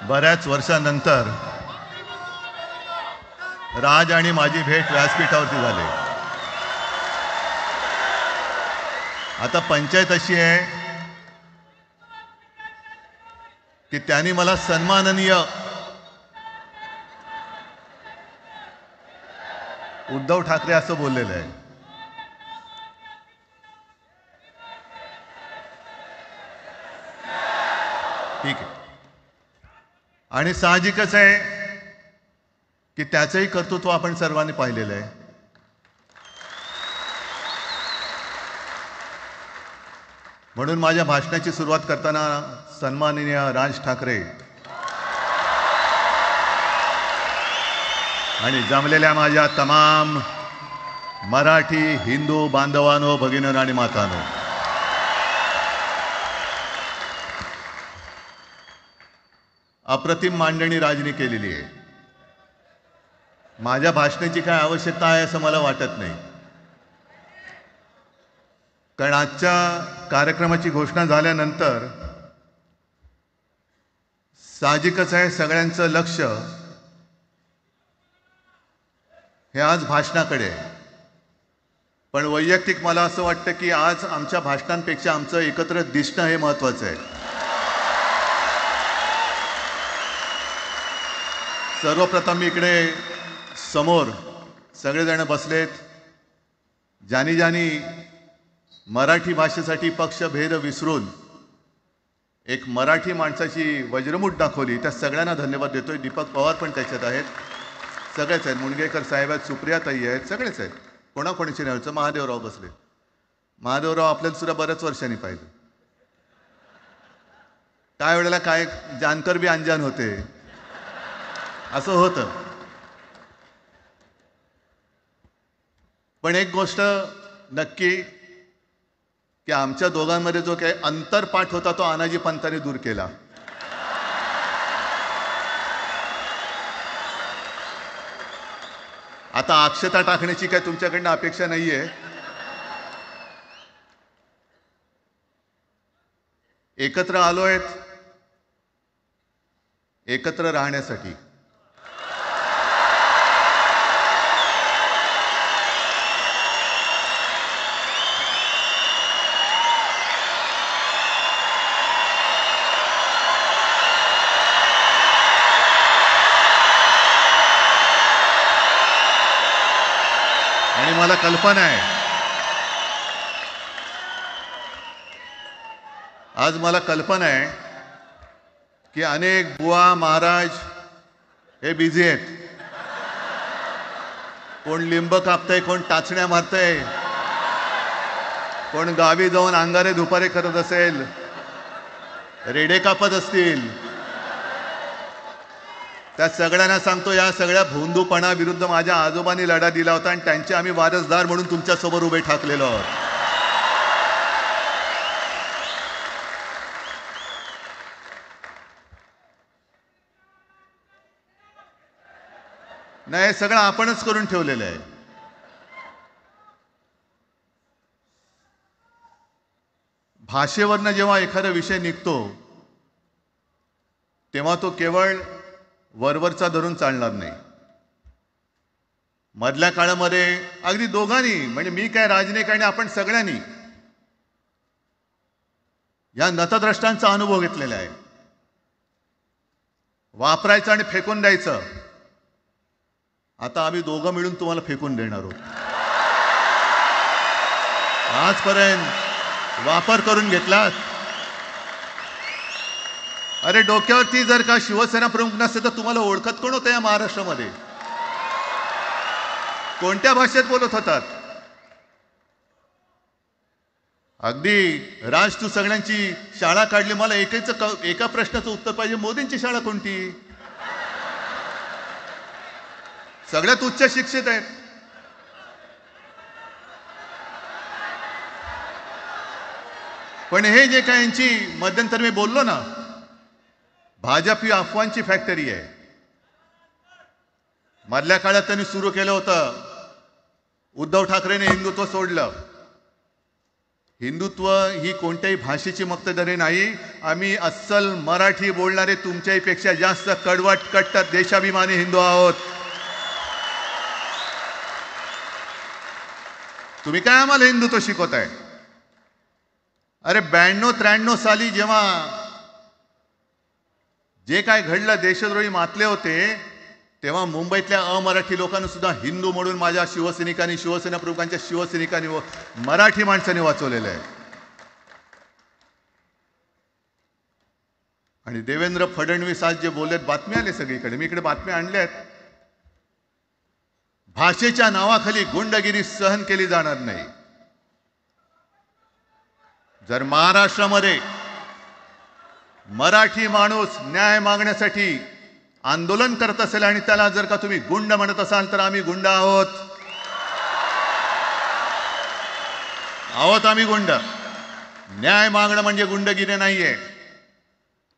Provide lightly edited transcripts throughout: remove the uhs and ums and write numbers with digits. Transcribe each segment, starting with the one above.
बऱ्याच वर्षानंतर राज आणि माझी भेट व्यासपीठावरती झाली. आता पंचायत अशी आहे की त्यांनी मला सन्माननीय उद्धव ठाकरे असं बोललेलं आहे. ठीक आहे. आणि साहजिकच आहे की त्याचंही कर्तृत्व आपण सर्वांनी पाहिलेलं आहे. म्हणून माझ्या भाषणाची सुरुवात करताना सन्माननीय राज ठाकरे आणि जमलेल्या माझ्या तमाम मराठी हिंदू बांधवांनो, भगिनींनो आणि मातांनो, अप्रतिम मांडणी राजनी केलेली आहे. माझ्या भाषणाची काय आवश्यकता आहे असं मला वाटत नाही, कारण आजच्या कार्यक्रमाची घोषणा झाल्यानंतर साहजिकच आहे सगळ्यांचं लक्ष हे आज भाषणाकडे आहे. पण वैयक्तिक मला असं वाटतं की आज आमच्या भाषणांपेक्षा आमचं एकत्र दिसणं हे महत्त्वाचं आहे. सर्वप्रथम मी इकडे समोर सगळेजण बसलेत, ज्यांनी ज्यांनी मराठी भाषेसाठी पक्षभेद विसरून एक मराठी माणसाची वज्रमूठ दाखवली, त्या सगळ्यांना धन्यवाद देतोय. दीपक पवार पण त्याच्यात आहेत, सगळेच आहेत, मुणगेकर साहेब आहेत, सुप्रियाताई आहेत, सगळेच आहेत. कोणाकोणीची नाही. महादेवराव बसले. महादेवराव आपल्याला सुद्धा बऱ्याच वर्षांनी पाहिलं. काय वेळेला काय जानकर बी अनजान होते, असं होतं. पण एक गोष्ट नक्की की आमच्या दोघांमध्ये जो काही अंतरपाठ होता तो आनाजी पंतांनी दूर केला. आता अक्षता टाकण्याची काय तुमच्याकडनं अपेक्षा नाहीये. एकत्र आलोय एकत्र राहण्यासाठी. आणि मला कल्पना आहे, आज मला कल्पना आहे की अनेक बुवा महाराज हे बिझी आहेत. कोण लिंब कापतंय, कोण टाचण्या मारतंय, कोण गावी जाऊन अंगारे दुपारे करत असेल, रेडे कापत असतील. त्या सगळ्यांना सांगतो, या सगळ्या भोंदूपणाविरुद्ध माझ्या आजोबांनी लढा दिला होता आणि त्यांचे आम्ही वारसदार म्हणून तुमच्यासमोर उभे ठाकलेलो आहोत. नाही, हे सगळं आपणच करून ठेवलेलं आहे. भाषेवरनं जेव्हा एखादा विषय निघतो तेव्हा तो केवळ वरवरचा धरून चालणार नाही. मधल्या काळामध्ये अगदी दोघांनी, म्हणजे मी काय राजने काय, आपण सगळ्यांनी या नतद्रष्टांचा अनुभव घेतलेला आहे. वापरायचं आणि फेकून द्यायचं. आता आम्ही दोघं मिळून तुम्हाला फेकून देणार आहोत. आजपर्यंत वापर करून घेतलात. अरे डोक्यावरती जर का शिवसेना प्रमुख नसते तर तुम्हाला ओळखत कोण होतं या महाराष्ट्रामध्ये? कोणत्या भाषेत बोलत होतात? अगदी राज, तू सगळ्यांची शाळा काढली, मला एका प्रश्नाचं उत्तर पाहिजे. मोदींची शाळा कोणती? सगळ्यात उच्च शिक्षित आहेत. पण हे जे काय यांची मध्यंतर मी बोललो ना, भाजप ही अफवांची फॅक्टरी आहे. मधल्या काळात त्यांनी सुरू केलं होतं, उद्धव ठाकरेंनी हिंदुत्व सोडलं. हिंदुत्व ही कोणत्याही भाषेची मक्तेदारी नाही. आम्ही अस्सल मराठी बोलणारे तुमच्याही पेक्षा जास्त कडवट कट्टर देशाभिमानी हिंदू आहोत. तुम्ही काय आम्हाला हिंदुत्व शिकवताय? अरे 92-93 साली जेव्हा जे काय घडलं, देशद्रोही मातले होते, तेव्हा मुंबईतल्या अमराठी लोकांना सुद्धा हिंदू म्हणून माझ्या शिवसैनिकांनी, शिवसेना प्रमुखांच्या शिवसैनिकांनी व मराठी माणसांनी वाचवलेलं आहे. आणि देवेंद्र फडणवीस आज जे बोललेत, बातमी आले सगळीकडे, मी इकडे बातम्या आणल्यात. भाषेच्या नावाखाली गुंडगिरी सहन केली जाणार नाही. जर महाराष्ट्रामध्ये मराठी माणूस न्याय मागण्यासाठी आंदोलन करत असेल आणि त्याला जर का तुम्ही गुंड म्हणत असाल, तर आम्ही गुंड आहोत. आम्ही गुंड. न्याय मागणं म्हणजे गुंडगिरी नाहीये.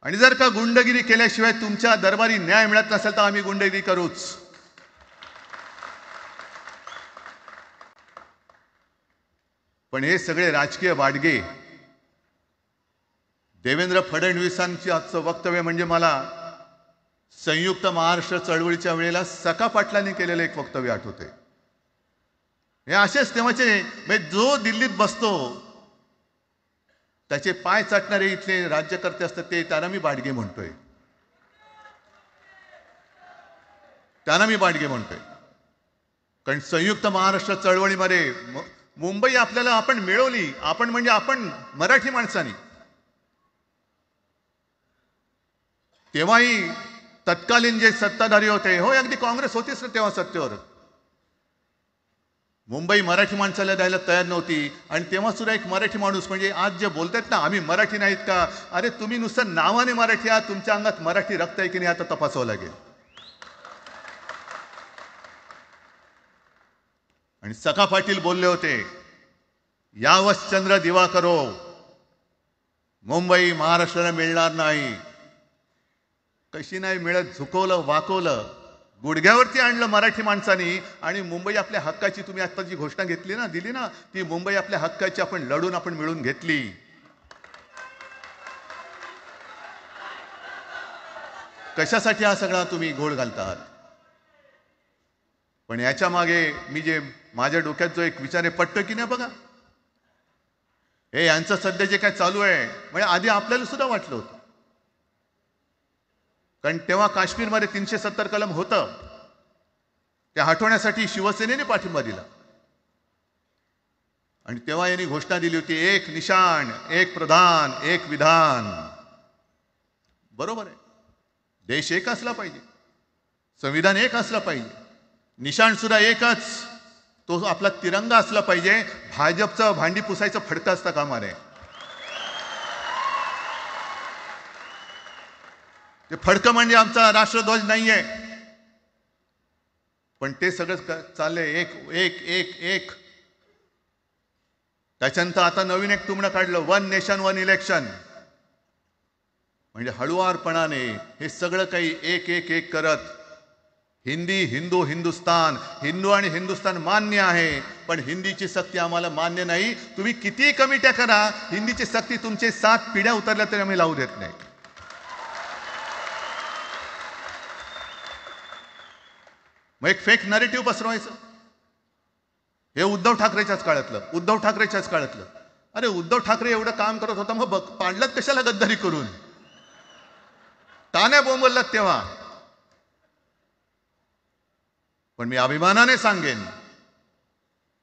आणि जर का गुंडगिरी केल्याशिवाय तुमच्या दरबारी न्याय मिळत नसेल, तर आम्ही गुंडगिरी करूच. पण हे सगळे राजकीय वाडगे, देवेंद्र फडणवीसांची आजचं वक्तव्य म्हणजे मला संयुक्त महाराष्ट्र चळवळीच्या वेळेला सखा पाटलांनी केलेलं एक वक्तव्य आठवते. हे असेच तेव्हाचे, म्हणजे जो दिल्लीत बसतो त्याचे पाय चाटणारे इथले राज्यकर्ते असतात, ते त्यांना मी बाडगे म्हणतोय. कारण संयुक्त महाराष्ट्र चळवळीमध्ये मुंबई आपण मिळवली. आपण म्हणजे आपण मराठी माणसांनी. तेव्हाही तत्कालीन जे सत्ताधारी होते, हो अगदी काँग्रेस होतीच ना तेव्हा सत्तेवर, मुंबई मराठी माणसाला द्यायला तयार नव्हती. आणि तेव्हा सुद्धा एक मराठी माणूस, म्हणजे आज जे बोलतात ना आम्ही मराठी नाहीत का, अरे तुम्ही नुसतं नावाने मराठी आहात, तुमच्या अंगात मराठी रक्त आहे की नाही आता तपासावं लागेल. आणि सखा पाटील बोलले होते, यावश चंद्र दिवा करो, मुंबई महाराष्ट्राला मिळणार नाही. कशी नाही मिळत, झुकवलं, वाकवलं, गुडघ्यावरती आणलं मराठी माणसांनी. आणि मुंबई आपल्या हक्काची, तुम्ही आता जी घोषणा दिली ना, ती मुंबई आपल्या हक्काची आपण लढून आपण मिळून घेतली. कशासाठी हा सगळा तुम्ही घोळ घालतात? पण याच्या मागे माझ्या डोक्यात जो एक विचार आहे, पटतो की नाही बघा. हे यांचं सध्या जे काय चालू आहे, म्हणजे आधी आपल्याला सुद्धा वाटलं होतं. कारण तेव्हा काश्मीरमध्ये 370 कलम होतं, ते हटवण्यासाठी शिवसेनेने पाठिंबा दिला. आणि तेव्हा यांनी घोषणा दिली होती, एक निशाण, एक प्रधान, एक विधान. बरोबर आहे, देश एक असला पाहिजे, संविधान एक असलं पाहिजे, निशाण सुद्धा एकच, तो आपला तिरंगा असला पाहिजे. भाजपचं भांडी पुसायचं फडकं असतं कामा नये. ते फडकं म्हणजे आमचा राष्ट्रध्वज नाहीये. पण ते सगळं चाललंय एक एक एक एक. त्याच्यानंतर आता नवीन एक टुमणं काढलं, 1 नेशन 1 इलेक्शन. म्हणजे हळुवारपणाने हे सगळं काही एक एक एक करत, हिंदी, हिंदू, हिंदुस्तान, हिंदू आणि हिंदुस्तान मान्य आहे, पण हिंदीची सक्ती आम्हाला मान्य नाही. तुम्ही कितीही कमिट्या करा, हिंदीची सक्ती तुमचे 7 पिढ्या उतरल्या तरी आम्ही लावू देत नाही. मग एक फेक नरेटिव्ह पसरवायचं. हे उद्धव ठाकरेच्याच काळातलं. अरे उद्धव ठाकरे एवढं काम करत होता, मग पाडलात कशाला गद्दारी करून? का नाही बोंबललात तेव्हा? पण मी अभिमानाने सांगेन,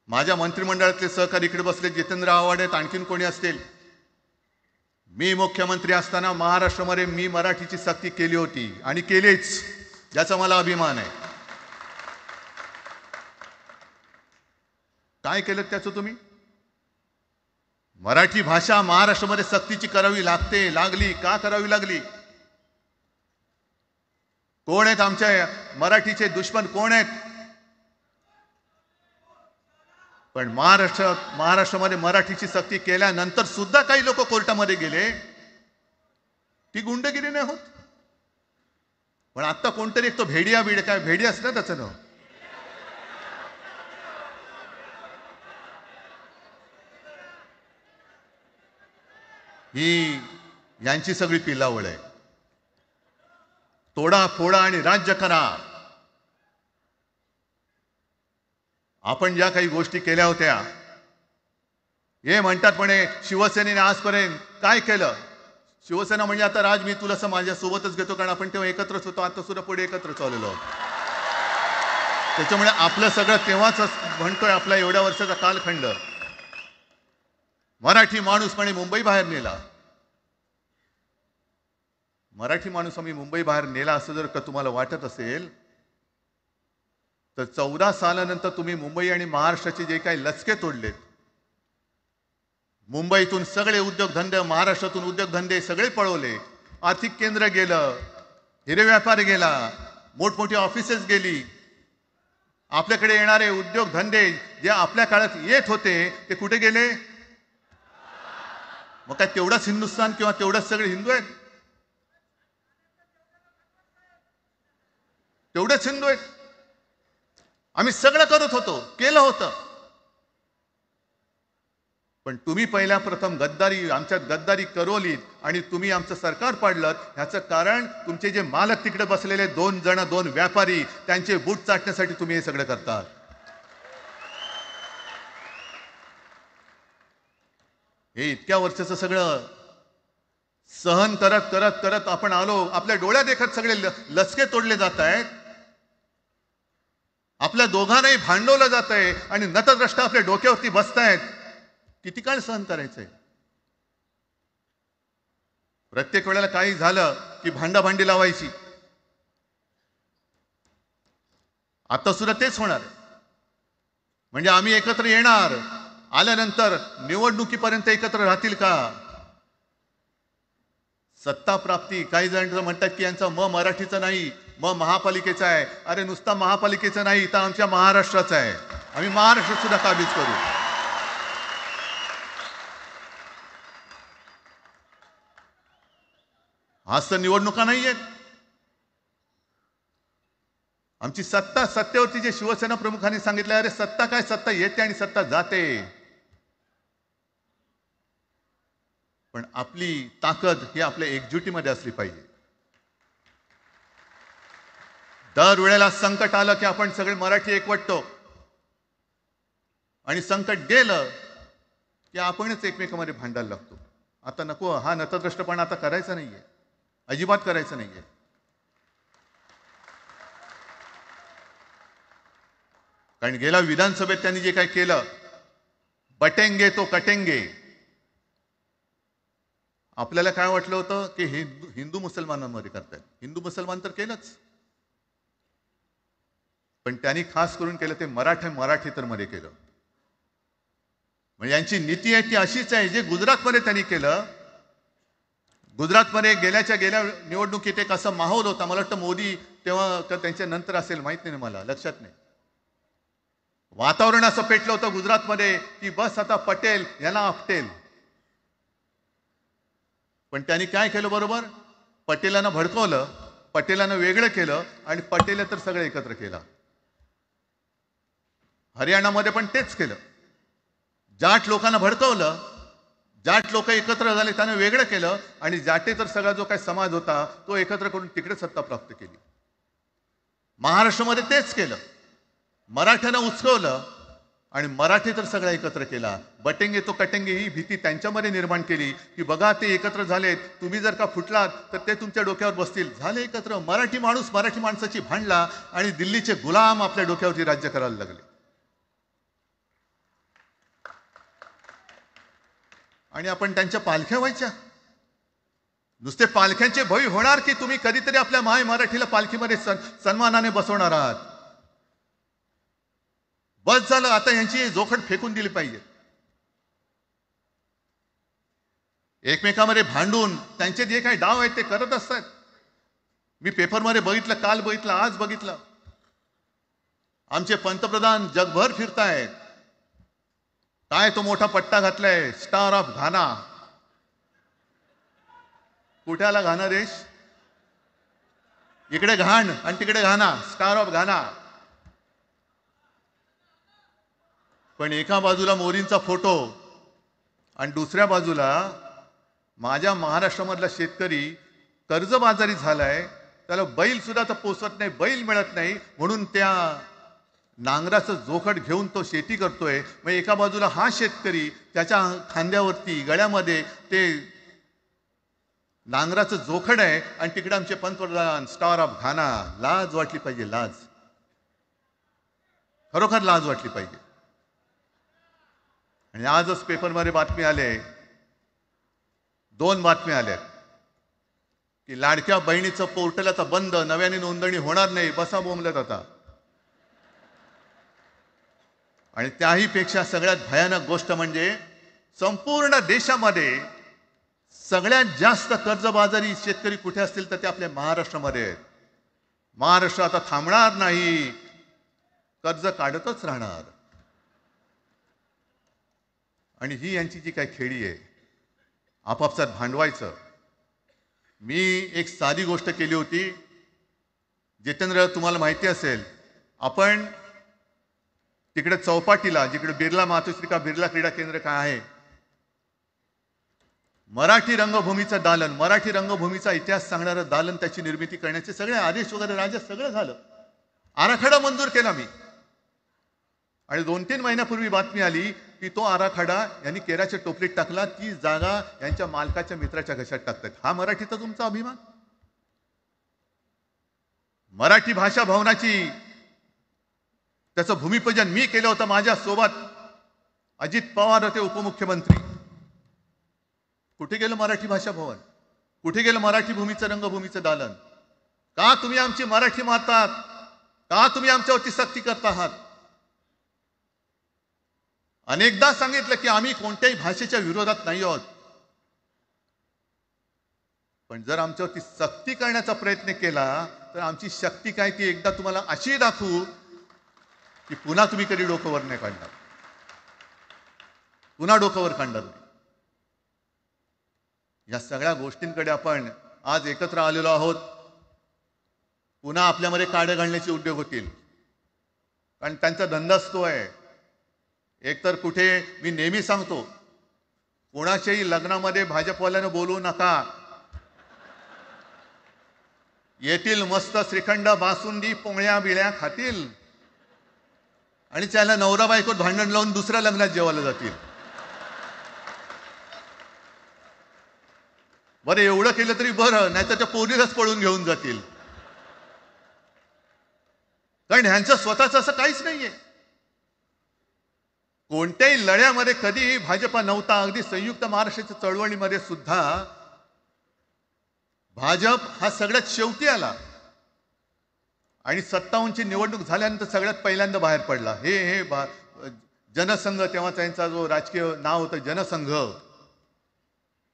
माझ्या मंत्रिमंडळातले सहकारी इकडे बसले, जितेंद्र आव्हाड आहेत, आणखीन कोणी असतील, मी मुख्यमंत्री असताना महाराष्ट्रामध्ये मी मराठीची सक्ती केली होती आणि केलीच, याचा मला अभिमान आहे. काय केलं त्याचं तुम्ही? मराठी भाषा महाराष्ट्रामध्ये सक्तीची करावी लागली. का करावी लागली? कोण आहेत आमच्या मराठीचे दुश्मन, कोण आहेत? पण महाराष्ट्रामध्ये मराठीची सक्ती केल्यानंतर सुद्धा काही लोक कोर्टामध्ये गेले. ती गुंडगिरी नाही होत. पण आता कोणतरी एक तो भेडिया असं ना त्याचं नाव, ही यांची सगळी पिलावळ आहे. तोडा फोडा आणि राज्य करा. आपण ज्या काही गोष्टी केल्या होत्या, हे म्हणतात म्हणे शिवसेनेने आजपर्यंत काय केलं. शिवसेना म्हणजे आता राज मी तुला माझ्या सोबतच घेतो, कारण आपण तेव्हा एकत्रच होतो, आता सुद्धा पुढे एकत्र चाललेलो आहोत. त्याच्यामुळे आपलं सगळं तेव्हाच म्हणतोय, आपला एवढ्या वर्षाचा कालखंड मराठी माणूस म्हणे मुंबई बाहेर नेला. मराठी माणूस आम्ही मुंबई बाहेर नेला असं जर का तुम्हाला वाटत असेल तर 14 सालानंतर तुम्ही मुंबई आणि महाराष्ट्राचे जे काही लचके तोडलेत, मुंबईतून सगळे उद्योगधंदे, महाराष्ट्रातून उद्योगधंदे सगळे पळवले, आर्थिक केंद्र गेलं, हिरे व्यापार गेला, मोठमोठी ऑफिसेस गेली. आपल्याकडे येणारे उद्योगधंदे जे आपल्या काळात येत होते ते कुठे गेले? मग काय तेवढाच हिंदुस्थान किंवा तेवढाच सगळे हिंदू आहेत? तेवढेच हिंदू आहेत? आम्ही सगळं करत होतो, केलं होतं. पण तुम्ही पहिल्या प्रथम गद्दारी, आमच्यात गद्दारी करवलीत आणि तुम्ही आमचं सरकार पाडलं. ह्याचं कारण तुमचे जे मालक तिकडे बसलेले 2 जण, 2 व्यापारी, त्यांचे बूट चाटण्यासाठी तुम्ही हे सगळं करतात. हे इतक्या वर्षाचं सगळं सहन करत करत करत आपण आलो. आपल्या डोळ्या देखत सगळे लचके तोडले जात आहेत. आपल्या दोघांनाही भांडवलं जात आहे आणि नतद्रष्ट आपल्या डोक्यावरती बसतायत. किती काळ सहन करायचंय? प्रत्येक वेळेला काही झालं की भांडाभांडी लावायची. आता सुद्धा तेच होणार. म्हणजे आम्ही एकत्र येणार, आल्यानंतर निवडणुकीपर्यंत एकत्र राहतील का? सत्ता प्राप्ती, काही जण म्हणतात की यांचा मराठीचा नाही, महापालिकेचा आहे. अरे नुसता महापालिकेचा नाही, तर आमच्या महाराष्ट्राचा आहे. आम्ही महाराष्ट्र सुद्धा काबीज करू. आज तर निवडणुका नाहीयेत. आमची सत्ता, सत्तेवरती जे शिवसेना प्रमुखांनी सांगितलं, अरे सत्ता काय, सत्ता येते आणि सत्ता जाते. पण आपली ताकद ही आपल्या एकजुटीमध्ये असली पाहिजे. दर वेळेला संकट आलं की आपण सगळे मराठी एकवटतो आणि संकट गेलं की आपणच एकमेकांमध्ये भांडायला लागतो. आता नको, हा नतद्रष्टपणा आता करायचा नाहीये, अजिबात करायचं नाहीये. कारण गेल्या विधानसभेत त्यांनी जे काही केलं, बटेंगे तो कटेंगे. आपल्याला काय वाटलं होतं की हिंदू मुसलमानांमध्ये करतायत. हिंदू मुसलमान तर केलंच, पण त्यांनी खास करून केलं ते मराठी मध्ये केलं. म्हणजे यांची नीती आहे ती अशीच आहे जे गुजरातमध्ये त्यांनी केलं. गुजरातमध्ये गेल्या निवडणुकीत एक असा माहोल होता, मला वाटतं मोदी तेव्हा का त्यांच्या नंतर असेल, माहित नाही, मला लक्षात नाही. वातावरण असं पेटलं होतं गुजरातमध्ये की बस आता पटेल याला आपटेल. पण त्यांनी काय केलं बरोबर? पटेलांना भडकवलं, पटेलांना वेगळं केलं आणि पटेल तर सगळं एकत्र केलं. हरियाणामध्ये पण तेच केलं. जाट लोकांना भडकवलं, जाट लोक एकत्र झाले, त्यानं वेगळं केलं आणि जाटे तर सगळा जो काही समाज होता तो एकत्र करून तिकडे सत्ता प्राप्त केली. महाराष्ट्रामध्ये तेच केलं. मराठ्यांना उचकवलं आणि मराठी तर सगळा एकत्र केला. बटेंगे तो कटेंगे ही भीती त्यांच्यामध्ये निर्माण केली की बघा ते एकत्र झालेत, तुम्ही जर का फुटलात तर ते तुमच्या डोक्यावर बसतील. झाले एकत्र. मराठी माणूस मराठी माणसाची भांडला आणि दिल्लीचे गुलाम आपल्या डोक्यावरती राज्य करायला लागले. आणि आपण त्यांच्या पालख्या व्हायच्या. नुसते पालख्यांचे भवी होणार की तुम्ही कधीतरी आपल्या माय मराठीला पालखीमध्ये सन्मानाने बसवणार आहात. बस झालं, आता यांची जोखड फेकून दिली पाहिजे. एकमेकांमध्ये भांडून त्यांचे जे काही डाव आहेत ते करत असतात. मी पेपरमध्ये बघितलं, काल बघितलं, आज बघितलं. आमचे पंतप्रधान जगभर फिरतायत. काय तो मोठा पट्टा घातलाय, स्टार ऑफ घाना. कुठे आला घाना देश? इकडे घाण आणि तिकडे घाना, स्टार ऑफ घाना. पण एका बाजूला मोदींचा फोटो आणि दुसऱ्या बाजूला माझ्या महाराष्ट्रामधला शेतकरी कर्जबाजारी झालाय, त्याला बैल सुद्धा तर पोचत नाही, बैल मिळत नाही, म्हणून त्या नांगराचं जोखड घेऊन तो शेती करतोय. मग एका बाजूला हा शेतकरी, त्याच्या खांद्यावरती गळ्यामध्ये ते नांगराचं जोखड आहे, आणि तिकडे आमचे पंतप्रधान स्टार ऑफ घाना. लाज वाटली पाहिजे, लाज, खरोखर लाज वाटली पाहिजे. आणि आजच पेपरमध्ये बातमी आले, 2 बातम्या आल्या की लाडक्या बहिणीचं पोर्टल आता बंद, नव्याने नोंदणी होणार नाही. बसा बोंबलत आता. आणि त्याही पेक्षा सगळ्यात भयानक गोष्ट म्हणजे संपूर्ण देशामध्ये सगळ्यात जास्त कर्जबाजारी शेतकरी कुठे असतील तर ते आपल्या महाराष्ट्रामध्ये आहेत. महाराष्ट्र आता थांबणार नाही, कर्ज काढतच राहणार. आणि ही यांची जी काही खेळी आहे, आपापसात भांडवायचं. मी एक साधी गोष्ट केली होती. जितेंद्र, तुम्हाला माहिती असेल, आपण तिकडे चौपाटीला, जिकडे बिर्ला मातोश्री बिर्ला क्रीडा केंद्र काय आहे, मराठी रंगभूमीचं दालन, मराठी रंगभूमीचा इतिहास सांगणारं दालन, त्याची निर्मिती करण्याचे सगळे आदेश वगैरे राज्यात सगळं झालं. आराखडा मंजूर केला मी. आणि 2-3 महिन्यापूर्वी बातमी आली की तो आराखडा यांनी केराच्या टोपलीत टाकला, ती जागा यांच्या मालकाच्या मित्राच्या घशात टाकतात. हा मराठीचा तुमचा अभिमान? मराठी भाषा भवनाची त्याचं भूमिपूजन मी केलं होतं. माझ्या सोबत अजित पवार होते, उपमुख्यमंत्री. कुठे गेलं मराठी भाषा भवन? कुठे गेलं मराठी भूमीचं रंगभूमीचं दालन? का तुम्ही आमची मराठी मारतात? का तुम्ही आमच्यावरती सक्ती करता आहात? अनेकदा सांगितलं की आम्ही कोणत्याही भाषेच्या विरोधात नाही आहोत, पण जर आमच्यावरती सक्ती करण्याचा प्रयत्न केला तर आमची शक्ती काय ती एकदा तुम्हाला अशी दाखवू की पुन्हा तुम्ही कधी डोकंवर नाही काढणार, पुन्हा डोकंवर काढणार नाही. या सगळ्या गोष्टींकडे आपण आज एकत्र आलेलो आहोत. पुन्हा आपल्यामध्ये काड्या घालण्याचे उद्योग होतील, कारण त्यांचा धंदाच तो आहे. एकतर कुठे, मी नेहमी सांगतो, कोणाच्याही लग्नामध्ये भाजपवाल्यानं बोलवू नका. येतील मस्त श्रीखंड, बासुंदी, पोळ्या बिळ्या खातील आणि त्याला नवरा बायकोत भांडण लावून दुसऱ्या लग्नात जेवायला जातील. बरं, एवढं केलं तरी बरं, नाही तर त्या पोरीलाच पळून घेऊन जातील, कारण ह्यांचं स्वतःच असं काहीच नाहीये. कोणत्याही लढ्यामध्ये कधीही भाजपा नव्हता. अगदी संयुक्त महाराष्ट्राच्या चळवळीमध्ये सुद्धा भाजप हा सगळ्यात शेवटी आला आणि 57ची निवडणूक झाल्यानंतर सगळ्यात पहिल्यांदा बाहेर पडला. हे जनसंघ, तेव्हा त्यांचा जो राजकीय नाव होतं जनसंघ,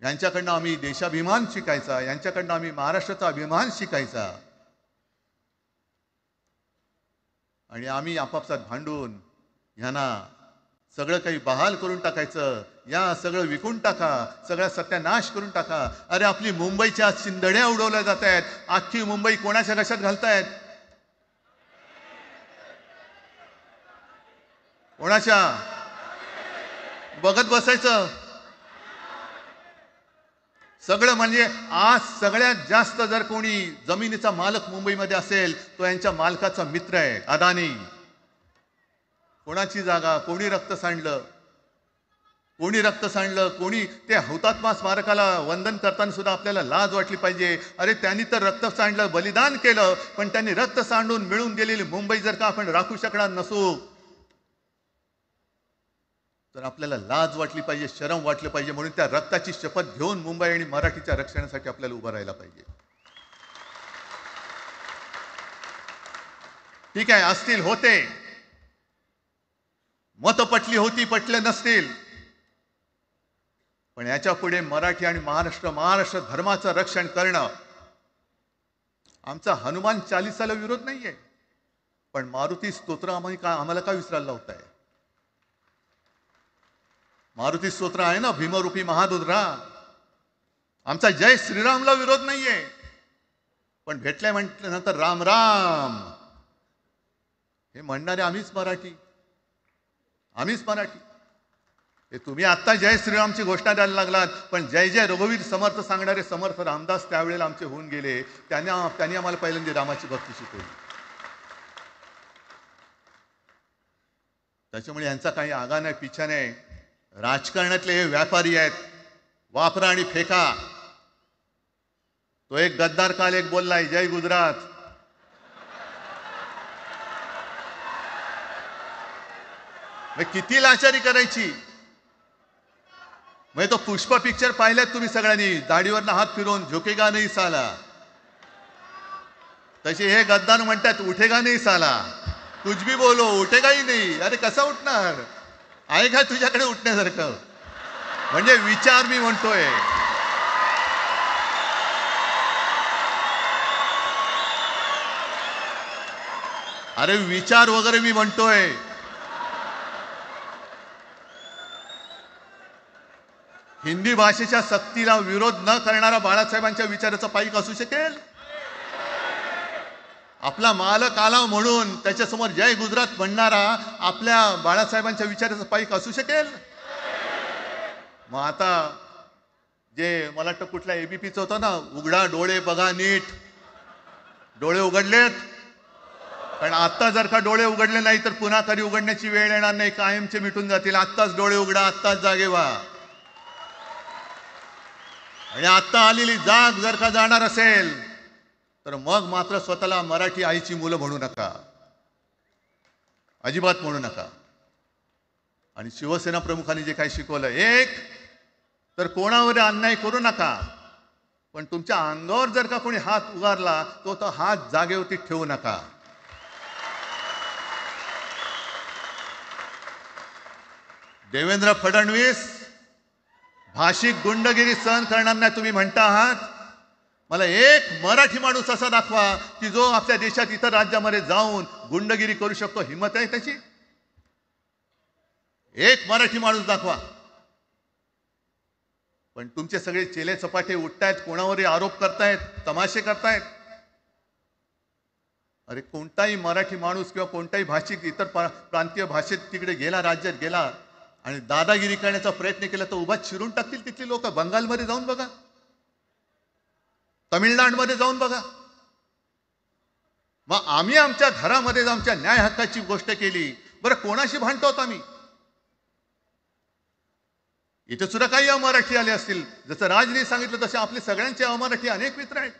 यांच्याकडनं आम्ही देशाभिमान शिकायचा, यांच्याकडनं आम्ही महाराष्ट्राचा अभिमान शिकायचा. आणि आम्ही आपापसात भांडून ह्यांना सगळं काही बहाल करून टाकायचं. या सगळं विकून टाका, सगळा सत्यानाश करून टाका. अरे, आपली मुंबईच्या शिंदड्या उडवल्या जात आहेत. अख्खी मुंबई कोणाच्या घशात घालतायत? कोणाच्या? बघत बसायचं सगळं. म्हणजे आज सगळ्यात जास्त जर कोणी जमिनीचा मालक मुंबईमध्ये असेल तो यांच्या मालकाचा मित्र आहे, अदानी. कोणाची जागा? कोणी रक्त सांडलं? कोणी रक्त सांडलं? कोणी? ते हुतात्मा स्मारकाला वंदन करताना सुद्धा आपल्याला लाज वाटली पाहिजे. अरे, त्यांनी तर रक्त सांडलं, बलिदान केलं, पण त्यांनी रक्त सांडून मिळून गेलेली मुंबई जर का आपण राखू शकणार नसू तर आपल्याला लाज वाटली पाहिजे, शरम वाटलं पाहिजे. म्हणून त्या रक्ताची शपथ घेऊन मुंबई आणि मराठीच्या रक्षणासाठी आपल्याला उभं राहायला पाहिजे. ठीक आहे, असतील, होते, मत पटली होती, पटले नसतील, पण याच्या पुढे मराठी आणि महाराष्ट्र धर्माचं रक्षण करणं. आमचा हनुमान चालीसाला विरोध नाहीये, पण मारुती स्तोत्र आम्हाला का विसरायला लावताय? मारुती स्तोत्र आहे ना, भीमरूपी महारुद्रा. आमचा जय श्रीरामला विरोध नाहीये, पण भेटल्या म्हटल्यानंतर राम राम हे म्हणणारे आम्हीच मराठी. हे तुम्ही आत्ता जय श्रीरामची घोषणा द्यायला लागलात, पण जय जय रघुवीर समर्थ सांगणारे समर्थ रामदास त्यावेळेला आमचे होऊन गेले. त्यांनी आम्हाला पहिल्यांदा रामाची भक्ती शिकवली. त्याच्यामुळे यांचा काही आगा नाही, पिछा नाही. राजकारणातले हे व्यापारी आहेत, वापरा आणि फेका. तो एक गद्दार काल एक बोललाय, जय गुजरात. किती लाचारी करायची. तो पुष्पा पिक्चर पाहिल्यात तुम्ही सगळ्यांनी, दाढीवरनं हात फिरवून झुकेगा नाही साला. तसे हे गद्दार म्हणतात उठेगा नाही साला. कुछ भी बोलो उठेगाही नाही. अरे कसा उठणार? आहे का तुझ्याकडे उठण्यासारखं? म्हणजे विचार मी म्हणतोय. अरे विचार वगैरे मी म्हणतोय. हिंदी भाषेच्या सक्तीला विरोध न करणारा बाळासाहेबांच्या विचाराचा पाईक असू शकेल? आपला मालक आला म्हणून त्याच्यासमोर जय गुजरात म्हणणारा आपल्या बाळासाहेबांच्या विचाराचा पाईक असू शकेल? मग आता जे मला वाटतं कुठल्या एबीपीचं होतं ना, उघडा डोळे बघा नीट. डोळे उघडलेत, पण आत्ता जर का डोळे उघडले नाही तर पुन्हा कधी उघडण्याची वेळ येणार नाही, कायमचे मिटून जातील. आत्ताच डोळे उघडा, आत्ताच जागे व्हा. आणि आत्ता आलेली जाग जर का जाणार असेल तर मग मात्र स्वतःला मराठी आईची मुलं म्हणू नका, अजिबात म्हणू नका. आणि शिवसेना प्रमुखांनी जे काही शिकवलं, एक तर कोणावर अन्याय करू नका, पण तुमच्या अंगावर जर का कोणी हात उगारला तो हात जागेवरती ठेवू नका. देवेंद्र फडणवीस भाषिक गुंडगिरी सहन करणार नाही तुम्ही म्हणता आहात. मला एक मराठी माणूस असा दाखवा की जो आपल्या देशात इतर राज्यामध्ये जाऊन गुंडगिरी करू शकतो. हिम्मत आहे त्याची? एक मराठी माणूस दाखवा. पण तुमचे सगळे चेले चपाटे उठतायत, कोणावरही आरोप करतायत, तमाशे करतायत. अरे कोणताही मराठी माणूस किंवा कोणताही भाषिक इतर प्रांतीय भाषेत तिकडे गेला, राज्यात गेला आणि दादागिरी करण्याचा प्रयत्न केला तर उभा चिरून टाकतील तिथली लोक. बंगालमध्ये जाऊन बघा, तमिळनाडूमध्ये जाऊन बघा. मग आम्ही आमच्या घरामध्ये आमच्या न्याय हक्काची गोष्ट केली, बरं कोणाशी भांडतो आम्ही? इथे सुद्धा काही अमराठी आले असतील, जसं राजने सांगितलं तसे आपले सगळ्यांचे अमराठी अनेक मित्र आहेत.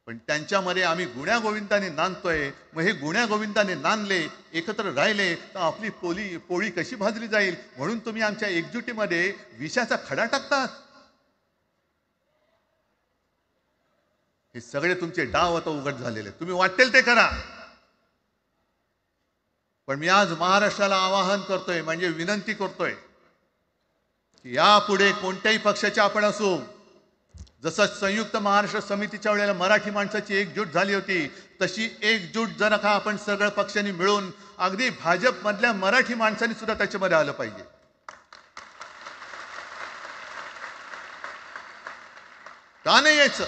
पण त्यांच्यामध्ये आम्ही गुण्या गोविंदाने नांदतोय. मग हे गुण्या गोविंदाने नांदले, एकत्र राहिले तर आपली पोळी कशी भाजली जाईल? म्हणून तुम्ही आमच्या एकजुटीमध्ये विषाचा खडा टाकतात. हे सगळे तुमचे डाव आता उघड झालेले. तुम्ही वाटेल ते करा, पण मी आज महाराष्ट्राला आवाहन करतोय, म्हणजे विनंती करतोय की यापुढे कोणत्याही पक्षाचे आपण असू, जसं संयुक्त महाराष्ट्र समितीच्या वेळेला मराठी माणसाची एकजूट झाली होती, तशी एकजूट जर का आपण सगळ्या पक्षांनी मिळून, अगदी भाजपमधल्या मराठी माणसांनी सुद्धा त्याच्यामध्ये आलं पाहिजे. का नाही यायचं?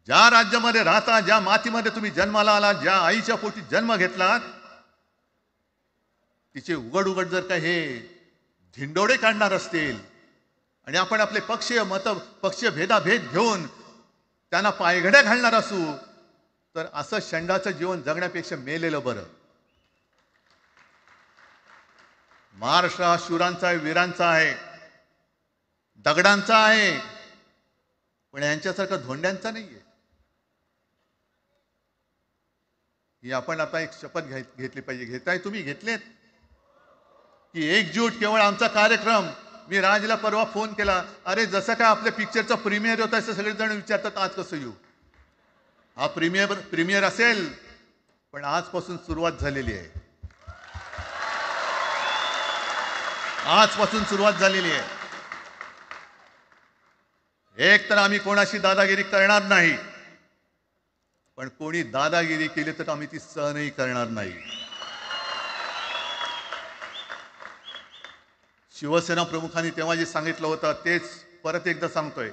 ज्या राज्यामध्ये राहता, ज्या मातीमध्ये तुम्ही जन्माला आलात, ज्या आईच्या पोटी जन्म घेतलात, तिचे उघड उघड जर का हे धिंडोडे काढणार असतील आणि आपण आपले पक्षीय भेदाभेद घेऊन त्यांना पायघड्या घालणार असू, तर असं षंडाचं जीवन जगण्यापेक्षा मेलेलं बरं. महाराष्ट्र हा शूरांचा आहे, वीरांचा आहे, दगडांचा आहे, पण यांच्यासारखा धोंड्यांचा नाहीये. ही आपण आता एक शपथ घेतली पाहिजे. घेताय तुम्ही? घेतलेत की एकजूट केवळ आमचा कार्यक्रम. मी राजला परवा फोन केला, अरे जसं काय आपल्या पिक्चरचा प्रीमियर होता असं सगळेजण विचारतात आज कसं येऊ. हा प्रीमियर असेल, पण आजपासून सुरुवात झालेली आहे. आजपासून सुरुवात झालेली आहे. एक तर आम्ही कोणाशी दादागिरी करणार नाही, पण कोणी दादागिरी केली तर आम्ही ती सहनही करणार नाही. शिवसेना प्रमुखांनी तेव्हा जे सांगितलं होतं तेच परत एकदा सांगतोय.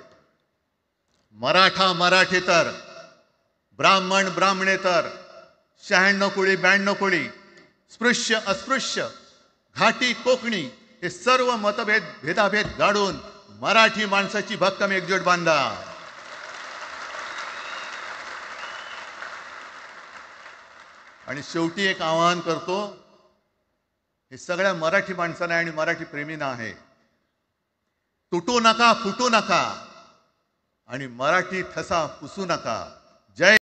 मराठा मराठेतर, ब्राह्मण ब्राह्मणेतर, 96 कोळी 92 कोळी, स्पृश्य अस्पृश्य, घाटी कोकणी हे सर्व मतभेद भेदाभेद गाडून मराठी माणसाची भक्कम एकजूट बांधा. आणि शेवटी एक आवाहन करतो, हे सगळ्या मराठी माणसांना आणि मराठी प्रेमींना आहे. तुटू नका, फुटू नका आणि मराठी ठसा पुसू नका.